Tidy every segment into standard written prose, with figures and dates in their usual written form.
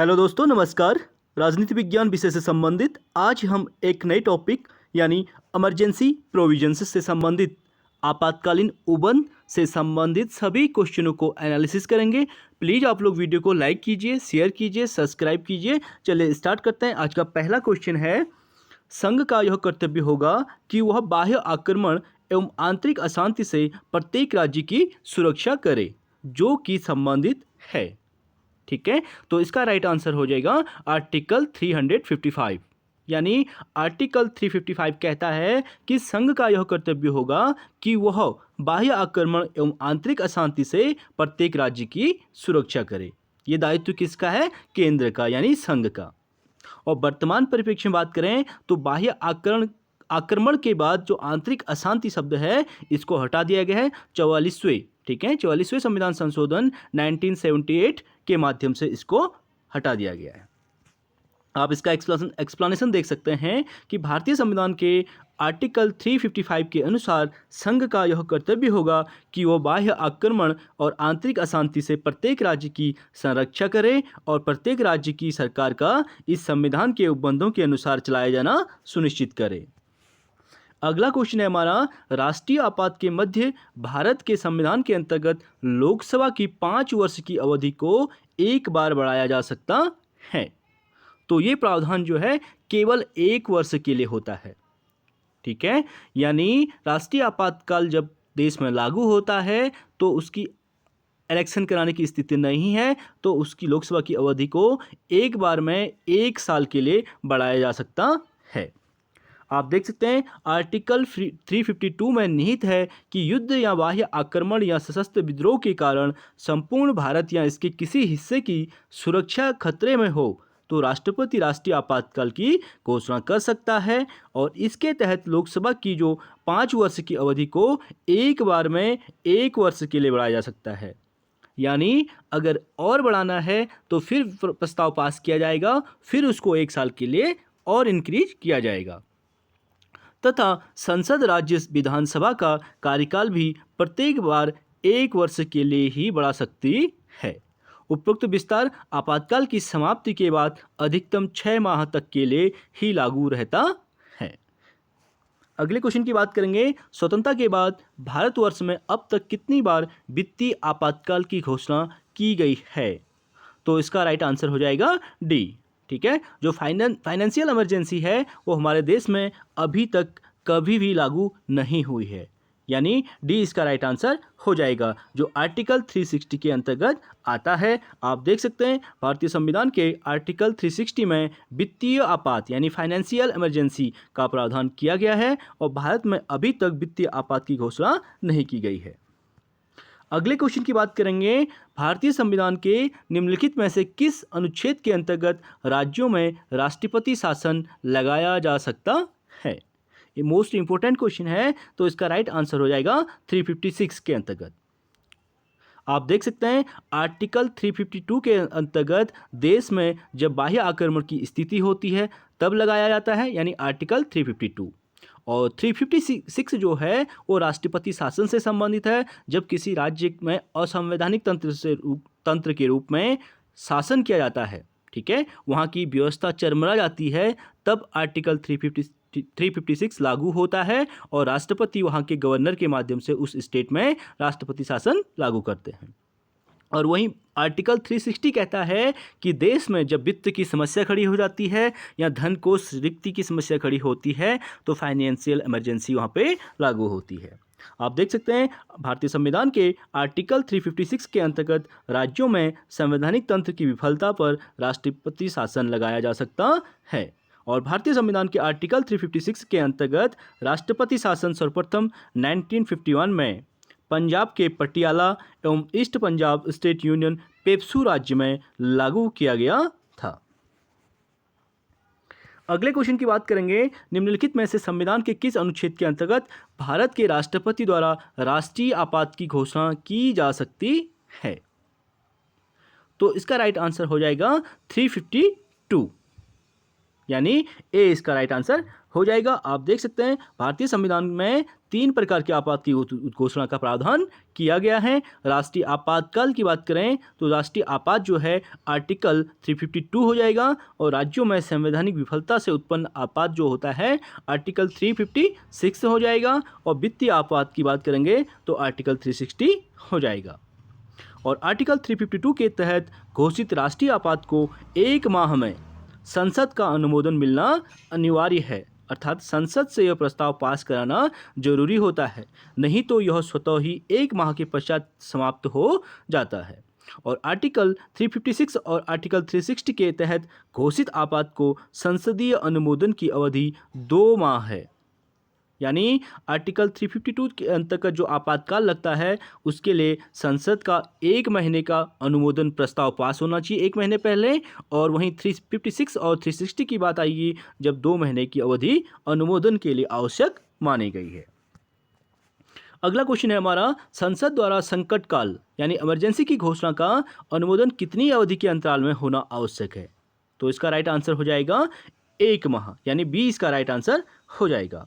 Hello दोस्तों, नमस्कार। राजनीति विज्ञान विषय से संबंधित आज हम एक नए टॉपिक यानी इमरजेंसी प्रोविजंस से संबंधित आपातकालीन उपबंध से संबंधित सभी क्वेश्चनों को एनालिसिस करेंगे। प्लीज़ आप लोग वीडियो को लाइक कीजिए, शेयर कीजिए, सब्सक्राइब कीजिए। चलिए स्टार्ट करते हैं। आज का पहला क्वेश्चन है, संघ का यह कर्तव्य होगा कि वह बाह्य आक्रमण एवं आंतरिक अशांति से प्रत्येक राज्य की सुरक्षा करे जो कि संबंधित है। ठीक है, तो इसका राइट आंसर हो जाएगा आर्टिकल 355। यानी आर्टिकल 355 कहता है कि संघ का यह कर्तव्य होगा कि वह बाह्य आक्रमण एवं आंतरिक अशांति से प्रत्येक राज्य की सुरक्षा करे। ये दायित्व किसका है? केंद्र का, यानी संघ का। और वर्तमान परिप्रेक्ष्य में बात करें तो बाह्य आक्रमण के बाद जो आंतरिक अशांति शब्द है इसको हटा दिया गया है 44वें, ठीक है, 44वें संविधान संशोधन 1978 के माध्यम से इसको हटा दिया गया है। आप इसका एक्सप्लेनेशन देख सकते हैं कि भारतीय संविधान के आर्टिकल 355 के अनुसार संघ का यह कर्तव्य होगा कि वो बाह्य आक्रमण और आंतरिक अशांति से प्रत्येक राज्य की संरक्षा करे और प्रत्येक राज्य की सरकार का इस संविधान के उपबंधों के अनुसार चलाया जाना सुनिश्चित करे। अगला क्वेश्चन है हमारा, राष्ट्रीय आपात के मध्य भारत के संविधान के अंतर्गत लोकसभा की 5 वर्ष की अवधि को एक बार बढ़ाया जा सकता है। तो ये प्रावधान जो है केवल 1 वर्ष के लिए होता है। ठीक है, यानी राष्ट्रीय आपातकाल जब देश में लागू होता है तो उसकी इलेक्शन कराने की स्थिति नहीं है, तो उसकी लोकसभा की अवधि को एक बार में 1 साल के लिए बढ़ाया जा सकता है। आप देख सकते हैं आर्टिकल 352 में निहित है कि युद्ध या बाह्य आक्रमण या सशस्त्र विद्रोह के कारण संपूर्ण भारत या इसके किसी हिस्से की सुरक्षा खतरे में हो तो राष्ट्रपति राष्ट्रीय आपातकाल की घोषणा कर सकता है। और इसके तहत लोकसभा की जो 5 वर्ष की अवधि को एक बार में 1 वर्ष के लिए बढ़ाया जा सकता है। यानी अगर और बढ़ाना है तो फिर प्रस्ताव पास किया जाएगा, फिर उसको 1 साल के लिए और इंक्रीज किया जाएगा। तथा संसद राज्य विधानसभा का कार्यकाल भी प्रत्येक बार 1 वर्ष के लिए ही बढ़ा सकती है। उपरोक्त विस्तार आपातकाल की समाप्ति के बाद अधिकतम 6 माह तक के लिए ही लागू रहता है। अगले क्वेश्चन की बात करेंगे, स्वतंत्रता के बाद भारतवर्ष में अब तक कितनी बार वित्तीय आपातकाल की घोषणा की गई है? तो इसका राइट आंसर हो जाएगा डी। ठीक है, जो फाइनेंशियल इमरजेंसी है वो हमारे देश में अभी तक कभी भी लागू नहीं हुई है, यानी डी इसका राइट आंसर हो जाएगा, जो आर्टिकल 360 के अंतर्गत आता है। आप देख सकते हैं भारतीय संविधान के आर्टिकल 360 में वित्तीय आपात यानी फाइनेंशियल इमरजेंसी का प्रावधान किया गया है और भारत में अभी तक वित्तीय आपात की घोषणा नहीं की गई है। अगले क्वेश्चन की बात करेंगे, भारतीय संविधान के निम्नलिखित में से किस अनुच्छेद के अंतर्गत राज्यों में राष्ट्रपति शासन लगाया जा सकता है? ये मोस्ट इंपोर्टेंट क्वेश्चन है, तो इसका राइट आंसर हो जाएगा 356 के अंतर्गत। आप देख सकते हैं आर्टिकल 352 के अंतर्गत देश में जब बाह्य आक्रमण की स्थिति होती है तब लगाया जाता है, यानी आर्टिकल 352। और 356 जो है वो राष्ट्रपति शासन से संबंधित है, जब किसी राज्य में असंवैधानिक तंत्र के रूप में शासन किया जाता है, ठीक है, वहाँ की व्यवस्था चरमरा जाती है, तब आर्टिकल 356 लागू होता है और राष्ट्रपति वहाँ के गवर्नर के माध्यम से उस स्टेट में राष्ट्रपति शासन लागू करते हैं। और वहीं आर्टिकल 360 कहता है कि देश में जब वित्त की समस्या खड़ी हो जाती है या धन कोष रिक्ति की समस्या खड़ी होती है तो फाइनेंशियल इमरजेंसी वहाँ पे लागू होती है। आप देख सकते हैं भारतीय संविधान के आर्टिकल 356 के अंतर्गत राज्यों में संवैधानिक तंत्र की विफलता पर राष्ट्रपति शासन लगाया जा सकता है। और भारतीय संविधान के आर्टिकल 356 के अंतर्गत राष्ट्रपति शासन सर्वप्रथम 1951 में पंजाब के पटियाला एवं east Punjab state union PEPSU राज्य में लागू किया गया था। अगले क्वेश्चन की बात करेंगे, निम्नलिखित में से संविधान के किस अनुच्छेद के अंतर्गत भारत के राष्ट्रपति द्वारा राष्ट्रीय आपात की घोषणा की जा सकती है? तो इसका राइट आंसर हो जाएगा 352, यानी ए इसका राइट आंसर हो जाएगा। आप देख सकते हैं भारतीय संविधान में 3 प्रकार के आपात की उद्घोषणा का प्रावधान किया गया है। राष्ट्रीय आपातकाल की बात करें तो राष्ट्रीय आपात जो है आर्टिकल 352 हो जाएगा, और राज्यों में संवैधानिक विफलता से उत्पन्न आपात जो होता है आर्टिकल 356 हो जाएगा, और वित्तीय आपात की बात करेंगे तो आर्टिकल 360 हो जाएगा। और आर्टिकल 352 के तहत घोषित राष्ट्रीय आपात को 1 माह में संसद का अनुमोदन मिलना अनिवार्य है, अर्थात संसद से यह प्रस्ताव पास कराना जरूरी होता है, नहीं तो यह स्वतः ही 1 माह के पश्चात समाप्त हो जाता है। और आर्टिकल 356 और आर्टिकल 360 के तहत घोषित आपात को संसदीय अनुमोदन की अवधि 2 माह है, यानी आर्टिकल 352 के अंतर्गत जो आपातकाल लगता है उसके लिए संसद का 1 महीने का अनुमोदन प्रस्ताव पास होना चाहिए 1 महीने पहले, और वहीं 356 और 360 की बात आएगी जब 2 महीने की अवधि अनुमोदन के लिए आवश्यक मानी गई है। अगला क्वेश्चन है हमारा, संसद द्वारा संकट काल यानी इमरजेंसी की घोषणा का अनुमोदन कितनी अवधि के अंतराल में होना आवश्यक है? तो इसका राइट आंसर हो जाएगा 1 माह, यानी बी इसका राइट आंसर हो जाएगा।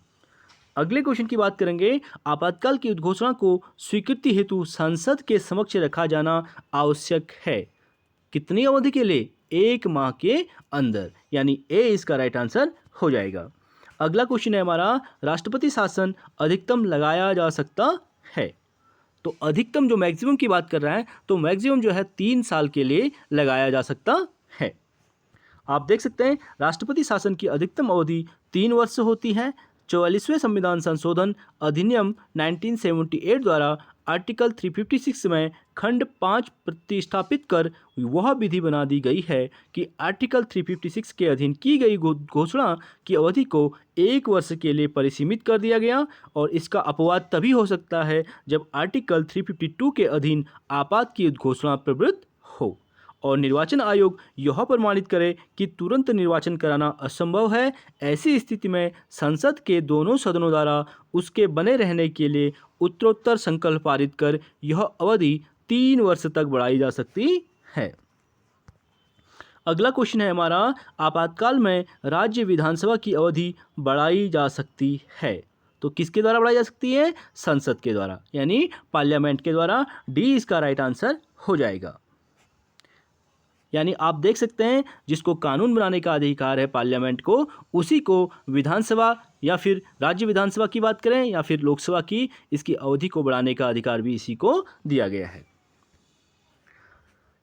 अगले क्वेश्चन की बात करेंगे, आपातकाल की उद्घोषणा को स्वीकृति हेतु संसद के समक्ष रखा जाना आवश्यक है कितनी अवधि के लिए? 1 माह के अंदर, यानी ए इसका राइट आंसर हो जाएगा। अगला क्वेश्चन है हमारा, राष्ट्रपति शासन अधिकतम लगाया जा सकता है? तो अधिकतम जो मैक्सिमम की बात कर रहा है तो मैक्सिमम जो है 3 साल के लिए लगाया जा सकता है। आप देख सकते हैं राष्ट्रपति शासन की अधिकतम अवधि 3 वर्ष होती है। 44वें संविधान संशोधन अधिनियम 1978 द्वारा आर्टिकल 356 में खंड 5 प्रतिस्थापित कर वह विधि बना दी गई है कि आर्टिकल 356 के अधीन की गई घोषणा की अवधि को 1 वर्ष के लिए परिसीमित कर दिया गया, और इसका अपवाद तभी हो सकता है जब आर्टिकल 352 के अधीन आपात की घोषणा प्रवृत्त हो और निर्वाचन आयोग यह प्रमाणित करे कि तुरंत निर्वाचन कराना असंभव है। ऐसी स्थिति में संसद के दोनों सदनों द्वारा उसके बने रहने के लिए उत्तरोत्तर संकल्प पारित कर यह अवधि 3 वर्ष तक बढ़ाई जा सकती है। अगला क्वेश्चन है हमारा, आपातकाल में राज्य विधानसभा की अवधि बढ़ाई जा सकती है? तो किसके द्वारा बढ़ाई जा सकती है? संसद के द्वारा, यानी पार्लियामेंट के द्वारा। डी इसका राइट आंसर हो जाएगा। यानी आप देख सकते हैं जिसको कानून बनाने का अधिकार है पार्लियामेंट को, उसी को विधानसभा या फिर राज्य विधानसभा की बात करें या फिर लोकसभा की, इसकी अवधि को बढ़ाने का अधिकार भी इसी को दिया गया है।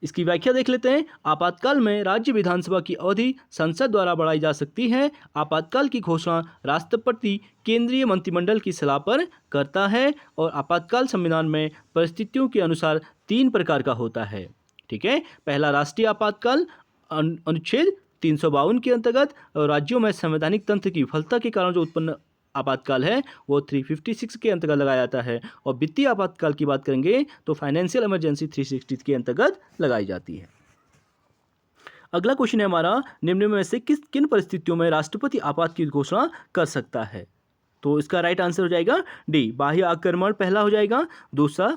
इसकी व्याख्या देख लेते हैं। आपातकाल में राज्य विधानसभा की अवधि संसद द्वारा बढ़ाई जा सकती है। आपातकाल की घोषणा राष्ट्रपति केंद्रीय मंत्रिमंडल की सलाह पर करता है, और आपातकाल संविधान में परिस्थितियों के अनुसार 3 प्रकार का होता है। ठीक है, पहला राष्ट्रीय आपातकाल अनुच्छेद 352 के अंतर्गत, और राज्यों में संवैधानिक तंत्र की विफलता के कारण जो उत्पन्न आपातकाल है वो 356 के अंतर्गत लगाया जाता है, और वित्तीय आपातकाल की बात करेंगे तो फाइनेंशियल इमरजेंसी 360 के अंतर्गत लगाई जाती है। अगला क्वेश्चन है हमारा, निम्न में से किन परिस्थितियों में राष्ट्रपति आपात की घोषणा कर सकता है? तो इसका राइट आंसर हो जाएगा डी, बाह्य आक्रमण पहला हो जाएगा, दूसरा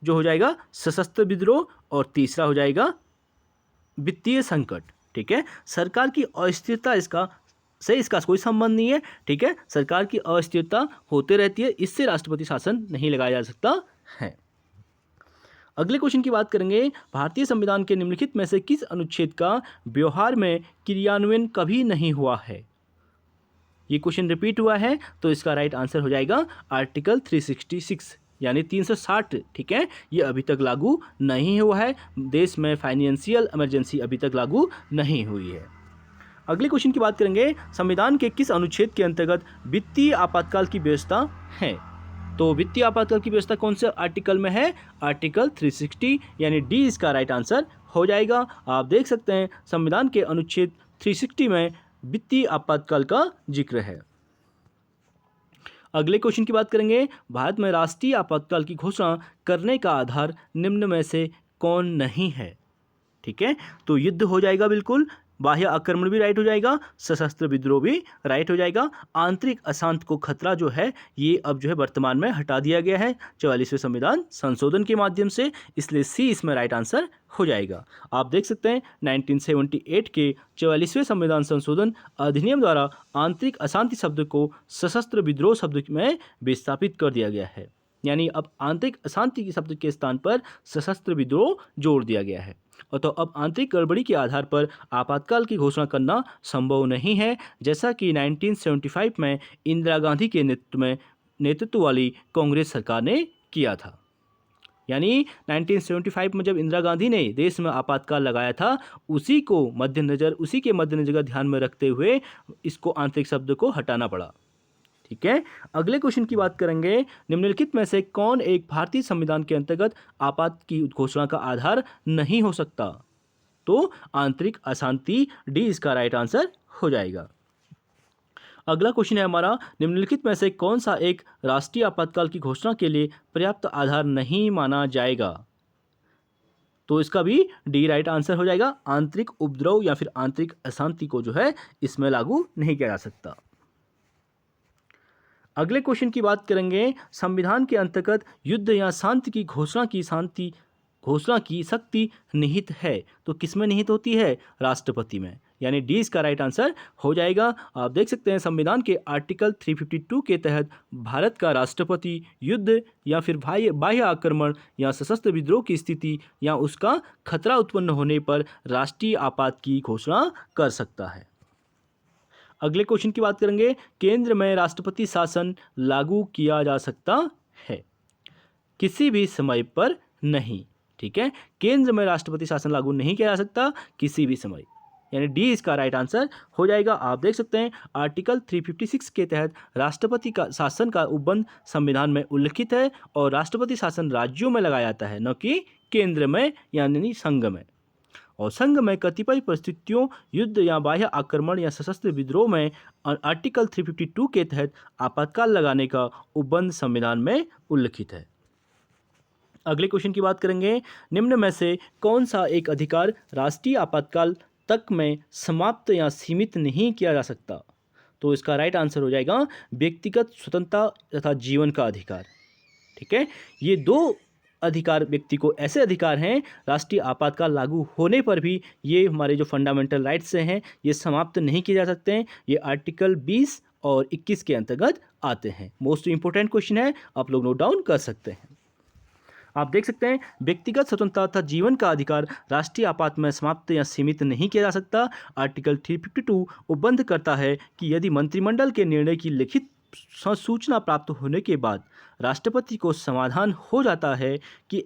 जो हो जाएगा सशस्त्र विद्रोह, और तीसरा हो जाएगा वित्तीय संकट। ठीक है, सरकार की अस्थिरता इसका कोई संबंध नहीं है। ठीक है, सरकार की अस्थिरता होते रहती है, इससे राष्ट्रपति शासन नहीं लगाया जा सकता है। अगले क्वेश्चन की बात करेंगे, भारतीय संविधान के निम्नलिखित में से किस अनुच्छेद का व्यवहार में क्रियान्वयन कभी नहीं हुआ है? ये क्वेश्चन रिपीट हुआ है, तो इसका राइट आंसर हो जाएगा आर्टिकल 366 यानी 360। ठीक है, ये अभी तक लागू नहीं हुआ है। देश में फाइनेंशियल इमरजेंसी अभी तक लागू नहीं हुई है। अगले क्वेश्चन की बात करेंगे, संविधान के किस अनुच्छेद के अंतर्गत वित्तीय आपातकाल की व्यवस्था है? तो वित्तीय आपातकाल की व्यवस्था कौन से आर्टिकल में है? आर्टिकल 360, यानी डी इसका राइट आंसर हो जाएगा। आप देख सकते हैं संविधान के अनुच्छेद 360 में वित्तीय आपातकाल का जिक्र है। अगले क्वेश्चन की बात करेंगे, भारत में राष्ट्रीय आपातकाल की घोषणा करने का आधार निम्न में से कौन नहीं है? ठीक है, तो युद्ध हो जाएगा बिल्कुल, बाह्य आक्रमण भी राइट हो जाएगा, सशस्त्र विद्रोह भी राइट हो जाएगा। आंतरिक अशांत को खतरा जो है ये अब जो है वर्तमान में हटा दिया गया है 44वें संविधान संशोधन के माध्यम से, इसलिए सी इसमें राइट आंसर हो जाएगा। आप देख सकते हैं 1978 के 44वें संविधान संशोधन अधिनियम द्वारा आंतरिक अशांति शब्द को सशस्त्र विद्रोह शब्द में विस्थापित कर दिया गया है, यानी अब आंतरिक अशांति के शब्द के स्थान पर सशस्त्र विद्रोह जोड़ दिया गया है। और तो अब आंतरिक गड़बड़ी के आधार पर आपातकाल की घोषणा करना संभव नहीं है, जैसा कि 1975 में इंदिरा गांधी के नेतृत्व वाली कांग्रेस सरकार ने किया था। यानी 1975 में जब इंदिरा गांधी ने देश में आपातकाल लगाया था, उसी के मद्देनजर ध्यान में रखते हुए इसको आंतरिक शब्द को हटाना पड़ा। ठीक है, अगले क्वेश्चन की बात करेंगे। निम्नलिखित में से कौन एक भारतीय संविधान के अंतर्गत आपात की घोषणा का आधार नहीं हो सकता? तो आंतरिक अशांति, डी इसका राइट आंसर हो जाएगा। अगला क्वेश्चन है हमारा, निम्नलिखित में से कौन सा एक राष्ट्रीय आपातकाल की घोषणा के लिए पर्याप्त आधार नहीं माना जाएगा? तो इसका भी डी राइट आंसर हो जाएगा। आंतरिक उपद्रव या फिर आंतरिक अशांति को जो है इसमें लागू नहीं किया जा सकता। अगले क्वेश्चन की बात करेंगे। संविधान के अंतर्गत युद्ध या शांति की घोषणा की शक्ति निहित है, तो किसमें निहित होती है? राष्ट्रपति में, यानी डी इसका राइट आंसर हो जाएगा। आप देख सकते हैं संविधान के आर्टिकल 352 के तहत भारत का राष्ट्रपति युद्ध या फिर बाह्य आक्रमण या सशस्त्र विद्रोह की स्थिति या उसका खतरा उत्पन्न होने पर राष्ट्रीय आपात की घोषणा कर सकता है। अगले क्वेश्चन की बात करेंगे। केंद्र में राष्ट्रपति शासन लागू किया जा सकता है, किसी भी समय पर नहीं। ठीक है, केंद्र में राष्ट्रपति शासन लागू नहीं किया जा सकता किसी भी समय, यानी डी इसका राइट आंसर हो जाएगा। आप देख सकते हैं आर्टिकल 356 के तहत राष्ट्रपति का शासन का उपबंध संविधान में उल्लिखित है और राष्ट्रपति शासन राज्यों में लगाया जाता है, न कि केंद्र में यानी संघ में। और संघ में कतिपय परिस्थितियों युद्ध या बाह्य आक्रमण या सशस्त्र विद्रोह में आर्टिकल 352 के तहत आपातकाल लगाने का उपबंध संविधान में उल्लिखित है। अगले क्वेश्चन की बात करेंगे। निम्न में से कौन सा एक अधिकार राष्ट्रीय आपातकाल तक में समाप्त या सीमित नहीं किया जा सकता? तो इसका राइट आंसर हो जाएगा व्यक्तिगत स्वतंत्रता तथा जीवन का अधिकार। ठीक है, ये दो अधिकार व्यक्ति को ऐसे अधिकार हैं राष्ट्रीय आपातकाल लागू होने पर भी ये हमारे जो फंडामेंटल राइट्स हैं ये समाप्त नहीं किए जा सकते हैं। ये आर्टिकल 20 और 21 के अंतर्गत आते हैं। मोस्ट इंपोर्टेंट क्वेश्चन है, आप लोग नोट डाउन कर सकते हैं। आप देख सकते हैं व्यक्तिगत स्वतंत्रता तथा जीवन का अधिकार राष्ट्रीय आपात में समाप्त या सीमित नहीं किया जा सकता। आर्टिकल 352 उपबंध करता है कि यदि मंत्रिमंडल के निर्णय की लिखित सूचना प्राप्त होने के बाद राष्ट्रपति को समाधान हो जाता है कि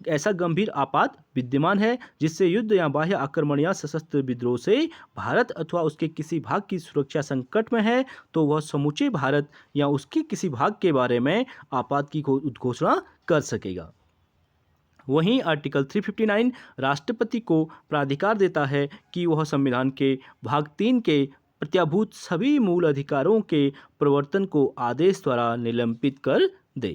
ऐसा गंभीर आपात विद्यमान है जिससे युद्ध या बाह्य आक्रमण या सशस्त्र विद्रोह से भारत अथवा उसके किसी भाग की सुरक्षा संकट में है, तो वह समूचे भारत या उसके किसी भाग के बारे में आपात की घोषणा कर सकेगा। वहीं आर्टिकल 359 राष्ट्रपति को प्राधिकार देता है कि वह संविधान के भाग 3 के प्रत्याभूत सभी मूल अधिकारों के प्रवर्तन को आदेश द्वारा निलंबित कर दे।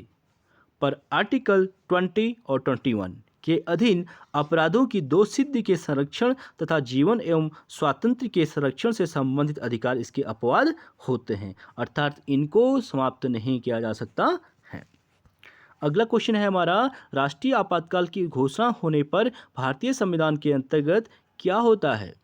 पर आर्टिकल 20 और 21 के अधीन अपराधों की दोषसिद्धि के संरक्षण तथा जीवन एवं स्वातंत्र्य के संरक्षण से संबंधित अधिकार इसके अपवाद होते हैं, अर्थात इनको समाप्त नहीं किया जा सकता है। अगला क्वेश्चन है हमारा, राष्ट्रीय आपातकाल की घोषणा होने पर भारतीय संविधान के अंतर्गत क्या होता है?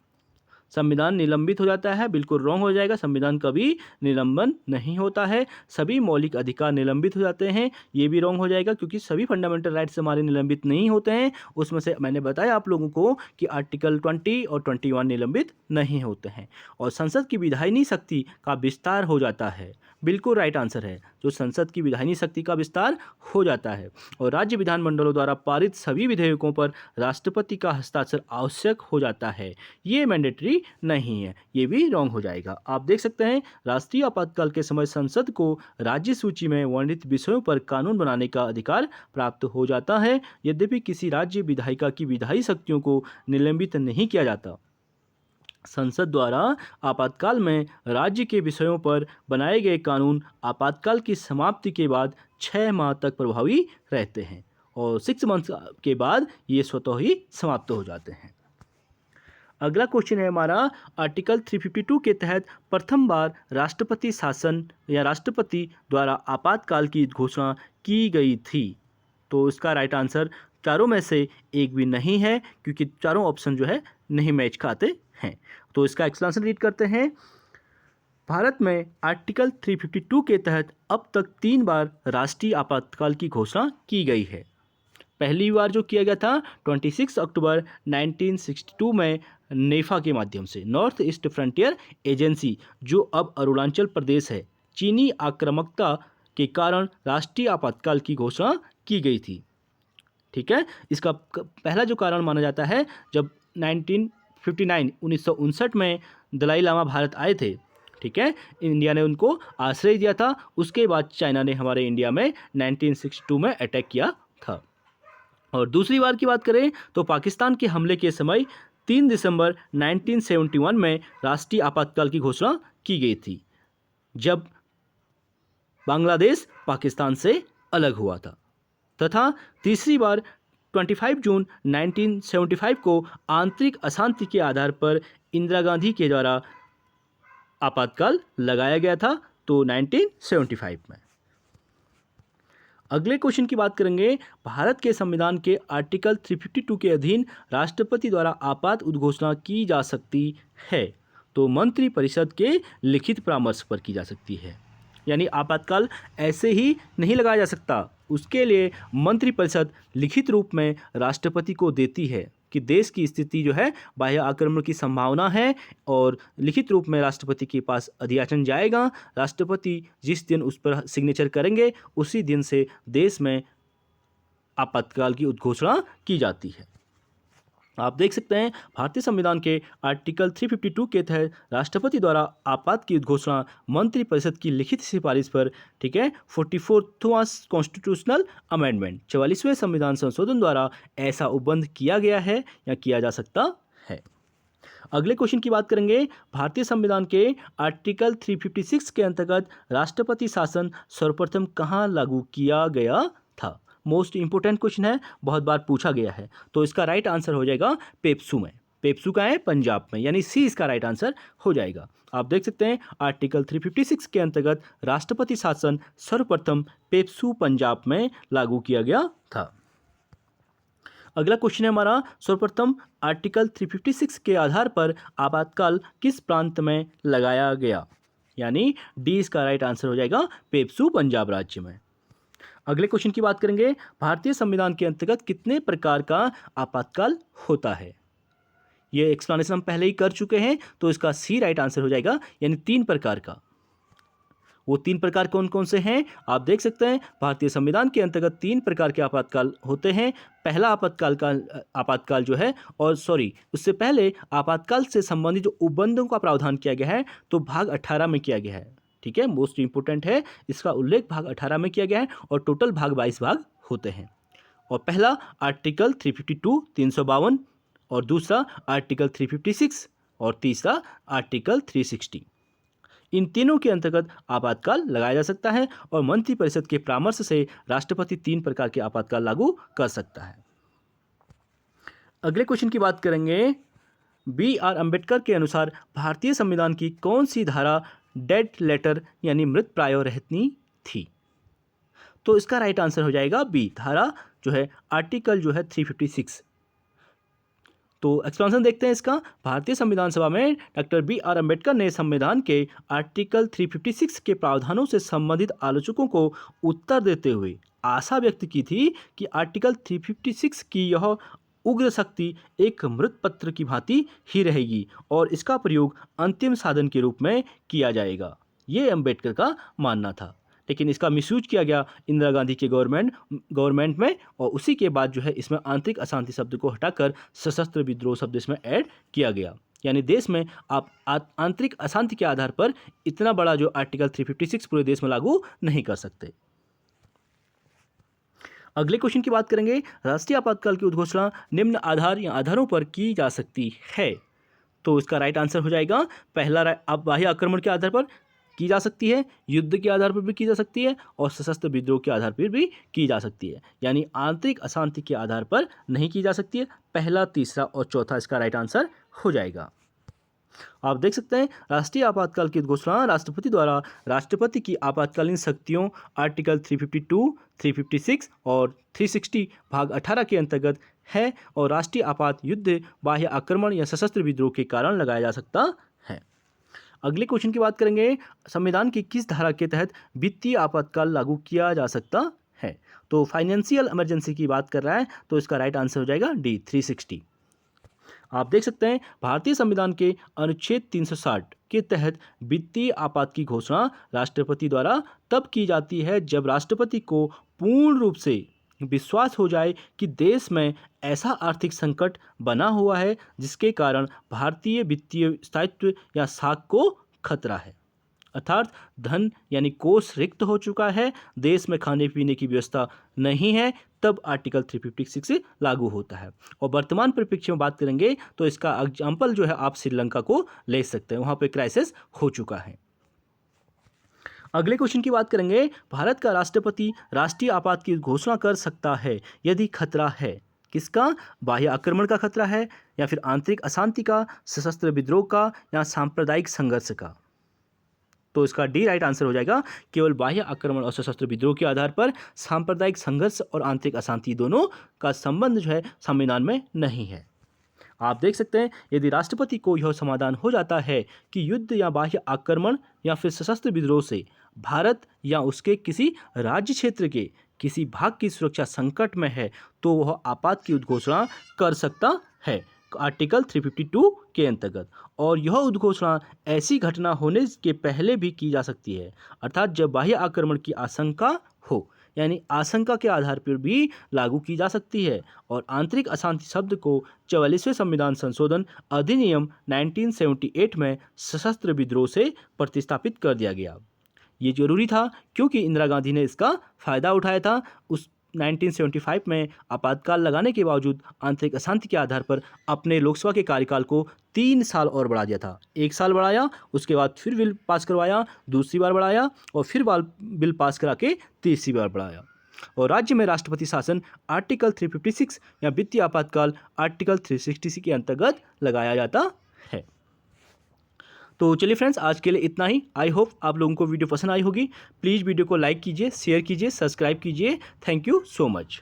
संविधान निलंबित हो जाता है। बिल्कुल रॉन्ग हो जाएगा, संविधान कभी निलंबन नहीं होता है, सभी मौलिक अधिकार निलंबित हो जाते हैं। ये भी रॉन्ग हो जाएगा क्योंकि सभी फंडामेंटल राइट्स हमारे निलंबित नहीं होते हैं। उसमें से मैंने बताया आप लोगों को कि आर्टिकल 20 और 21 निलंबित नहीं होते हैं। और संसद की विधायिनी शक्ति का विस्तार हो जाता है, बिल्कुल राइट आंसर है, जो संसद की विधायिनी शक्ति का विस्तार हो जाता है। और राज्य विधानमंडलों द्वारा पारित सभी विधेयकों पर राष्ट्रपति का हस्ताक्षर आवश्यक हो जाता है, ये मैंडेटरी नहीं है, ये भी रॉन्ग हो जाएगा। आप देख सकते हैं राष्ट्रीय आपातकाल के समय संसद को राज्य सूची में वर्णित विषयों पर कानून बनाने का अधिकार प्राप्त हो जाता है, यद्यपि किसी राज्य विधायिका की विधायी शक्तियों को निलंबित नहीं किया जाता। संसद द्वारा आपातकाल में राज्य के विषयों पर बनाए गए कानून आपातकाल की समाप्ति के बाद 6 माह तक प्रभावी रहते हैं और 6 मंथ के बाद ये स्वतः ही समाप्त हो जाते हैं। अगला क्वेश्चन है हमारा, आर्टिकल 352 के तहत प्रथम बार राष्ट्रपति शासन या राष्ट्रपति द्वारा आपातकाल की घोषणा की गई थी। तो इसका राइट आंसर चारों में से एक भी नहीं है, क्योंकि चारों ऑप्शन जो है नहीं मैच खाते हैं। तो इसका एक्सप्लेनेशन रीड करते हैं। भारत में आर्टिकल 352 के तहत अब तक 3 बार राष्ट्रीय आपातकाल की घोषणा की गई है। पहली बार जो किया गया था 26 अक्टूबर 1962 में नेफा के माध्यम से, नॉर्थ ईस्ट फ्रंटियर एजेंसी, जो अब अरुणाचल प्रदेश है, चीनी आक्रामकता के कारण राष्ट्रीय आपातकाल की घोषणा की गई थी। ठीक है, इसका पहला जो कारण माना जाता है, जब 1959 में दलाई लामा भारत आए थे, ठीक है, इंडिया ने उनको आश्रय दिया था। उसके बाद चाइना ने हमारे इंडिया में 1962 में अटैक किया था। और दूसरी बार की बात करें तो पाकिस्तान के हमले के समय 3 दिसंबर 1971 में राष्ट्रीय आपातकाल की घोषणा की गई थी, जब बांग्लादेश पाकिस्तान से अलग हुआ था। तथा तीसरी बार 25 जून 1975 को आंतरिक अशांति के आधार पर इंदिरा गांधी के द्वारा आपातकाल लगाया गया था, तो 1975 में। अगले क्वेश्चन की बात करेंगे, भारत के संविधान के आर्टिकल 352 के अधीन राष्ट्रपति द्वारा आपात उद्घोषणा की जा सकती है, तो मंत्री परिषद के लिखित परामर्श पर की जा सकती है। यानी आपातकाल ऐसे ही नहीं लगाया जा सकता, उसके लिए मंत्री परिषद लिखित रूप में राष्ट्रपति को देती है कि देश की स्थिति जो है, बाह्य आक्रमण की संभावना है, और लिखित रूप में राष्ट्रपति के पास अधियाचन जाएगा। राष्ट्रपति जिस दिन उस पर सिग्नेचर करेंगे, उसी दिन से देश में आपातकाल की उद्घोषणा की जाती है। आप देख सकते हैं, भारतीय संविधान के आर्टिकल 352 के तहत राष्ट्रपति द्वारा आपात की उद्घोषणा मंत्रिपरिषद की लिखित सिफारिश पर, ठीक है, 44वां कॉन्स्टिट्यूशनल अमेंडमेंट, 44वें संविधान संशोधन द्वारा ऐसा उपबंध किया गया है या किया जा सकता है। अगले क्वेश्चन की बात करेंगे, भारतीय संविधान के आर्टिकल 356 के अंतर्गत राष्ट्रपति शासन सर्वप्रथम कहाँ लागू किया गया था? मोस्ट इंपोर्टेंट क्वेश्चन है, बहुत बार पूछा गया है। तो इसका राइट आंसर हो जाएगा पेप्सू में। पेप्सू का है पंजाब में, यानी सी इसका राइट आंसर हो जाएगा। आप देख सकते हैं, आर्टिकल 356 के अंतर्गत राष्ट्रपति शासन सर्वप्रथम पेप्सू पंजाब में लागू किया गया था। अगला क्वेश्चन है हमारा, सर्वप्रथम आर्टिकल 356 के आधार पर आपातकाल किस प्रांत में लगाया गया? यानी डी इसका राइट आंसर हो जाएगा, पेप्सू पंजाब राज्य में। अगले क्वेश्चन की बात करेंगे, भारतीय संविधान के अंतर्गत कितने प्रकार का आपातकाल होता है? ये एक्सप्लेनेशन हम पहले ही कर चुके हैं, तो इसका सी राइट आंसर हो जाएगा, यानी 3 प्रकार का। वो 3 प्रकार कौन कौन से हैं आप देख सकते हैं। भारतीय संविधान के अंतर्गत 3 प्रकार के आपातकाल होते हैं। पहला आपातकाल जो है, और उससे पहले आपातकाल से संबंधित जो उपबंधों का प्रावधान किया गया है, तो भाग 18 में किया गया है। ठीक है, मोस्ट इंपोर्टेंट है, इसका उल्लेख भाग 18 में किया गया है, और टोटल भाग 22 भाग होते हैं। और पहला आर्टिकल 352 352, और दूसरा आर्टिकल 356, और तीसरा आर्टिकल 360। इन तीनों के अंतर्गत आपातकाल लगाया जा सकता है, और मंत्रिपरिषद के परामर्श से राष्ट्रपति 3 प्रकार के आपातकाल लागू कर सकता है। अगले क्वेश्चन की बात करेंगे, B.R. अम्बेडकर के अनुसार भारतीय संविधान की कौन सी धारा डेड लेटर यानी मृत प्राय रहती थी? तो इसका राइट आंसर हो जाएगा बी, धारा जो है आर्टिकल जो है 356। तो एक्सप्लेनेशन देखते हैं इसका। भारतीय संविधान सभा में डॉक्टर B.R. अम्बेडकर ने संविधान के आर्टिकल 356 के प्रावधानों से संबंधित आलोचकों को उत्तर देते हुए आशा व्यक्त की थी कि आर्टिकल 356 की यह उग्र शक्ति एक मृत पत्र की भांति ही रहेगी, और इसका प्रयोग अंतिम साधन के रूप में किया जाएगा। ये अम्बेडकर का मानना था, लेकिन इसका मिसयूज किया गया इंदिरा गांधी के गवर्नमेंट में, और उसी के बाद जो है इसमें आंतरिक अशांति शब्द को हटाकर सशस्त्र विद्रोह शब्द इसमें ऐड किया गया। यानी देश में आप आंतरिक अशांति के आधार पर इतना बड़ा जो आर्टिकल 356 पूरे देश में लागू नहीं कर सकते। अगले क्वेश्चन की बात करेंगे, राष्ट्रीय आपातकाल की उद्घोषणा निम्न आधार या आधारों पर की जा सकती है? तो इसका राइट आंसर हो जाएगा पहला, बाह्य आक्रमण के आधार पर की जा सकती है, युद्ध के आधार पर भी की जा सकती है, और सशस्त्र विद्रोह के आधार पर भी की जा सकती है। यानी आंतरिक अशांति के आधार पर नहीं की जा सकती है। पहला, तीसरा और चौथा इसका राइट आंसर हो जाएगा। आप देख सकते हैं राष्ट्रीय आपातकाल की घोषणा राष्ट्रपति द्वारा राष्ट्रपति की आपातकालीन शक्तियों आर्टिकल 352, 356 और 360 भाग 18 के अंतर्गत है और राष्ट्रीय आपात युद्ध, बाह्य आक्रमण या सशस्त्र विद्रोह के कारण लगाया जा सकता है। अगले क्वेश्चन की बात करेंगे, संविधान की किस धारा के तहत वित्तीय आपातकाल लागू किया जा सकता है? तो फाइनेंशियल इमरजेंसी की बात कर रहा है, तो इसका राइट आंसर हो जाएगा डी 360। आप देख सकते हैं भारतीय संविधान के अनुच्छेद 360 के तहत वित्तीय आपात की घोषणा राष्ट्रपति द्वारा तब की जाती है जब राष्ट्रपति को पूर्ण रूप से विश्वास हो जाए कि देश में ऐसा आर्थिक संकट बना हुआ है जिसके कारण भारतीय वित्तीय स्थायित्व या साख को खतरा है, अर्थात धन यानी कोष रिक्त हो चुका है, देश में खाने पीने की व्यवस्था नहीं है, तब आर्टिकल 356 लागू होता है। और वर्तमान परिप्रेक्ष्य में बात करेंगे तो इसका एग्जाम्पल जो है आप श्रीलंका को ले सकते हैं, वहाँ पे क्राइसिस हो चुका है। अगले क्वेश्चन की बात करेंगे, भारत का राष्ट्रपति राष्ट्रीय आपात की घोषणा कर सकता है यदि खतरा है। किसका? बाह्य आक्रमण का खतरा है या फिर आंतरिक अशांति का, सशस्त्र विद्रोह का या सांप्रदायिक संघर्ष का। तो इसका डी राइट आंसर हो जाएगा, केवल बाह्य आक्रमण और सशस्त्र विद्रोह के आधार पर सांप्रदायिक संघर्ष और आंतरिक अशांति दोनों का संबंध जो है संविधान में नहीं है। आप देख सकते हैं यदि राष्ट्रपति को यह समाधान हो जाता है कि युद्ध या बाह्य आक्रमण या फिर सशस्त्र विद्रोह से भारत या उसके किसी राज्य क्षेत्र के किसी भाग की सुरक्षा संकट में है, तो वह आपात की उद्घोषणा कर सकता है आर्टिकल 352 के अंतर्गत। और यह उद्घोषणा ऐसी घटना होने के पहले भी की जा सकती है, अर्थात जब बाह्य आक्रमण की आशंका हो, यानी आशंका के आधार पर भी लागू की जा सकती है। और आंतरिक अशांति शब्द को 44वें संविधान संशोधन अधिनियम 1978 में सशस्त्र विद्रोह से प्रतिस्थापित कर दिया गया। ये जरूरी था क्योंकि इंदिरा गांधी ने इसका फायदा उठाया था। उस 1975 में आपातकाल लगाने के बावजूद आंतरिक अशांति के आधार पर अपने लोकसभा के कार्यकाल को 3 साल और बढ़ा दिया था। 1 साल बढ़ाया, उसके बाद फिर बिल पास करवाया, दूसरी बार बढ़ाया और फिर बिल पास करा के तीसरी बार बढ़ाया। और राज्य में राष्ट्रपति शासन आर्टिकल 356 या वित्तीय आपातकाल आर्टिकल 360 के अंतर्गत लगाया जाता है। तो चलिए फ्रेंड्स, आज के लिए इतना ही। आई होप आप लोगों को वीडियो पसंद आई होगी। प्लीज़ वीडियो को लाइक कीजिए, शेयर कीजिए, सब्सक्राइब कीजिए। Thank you so much.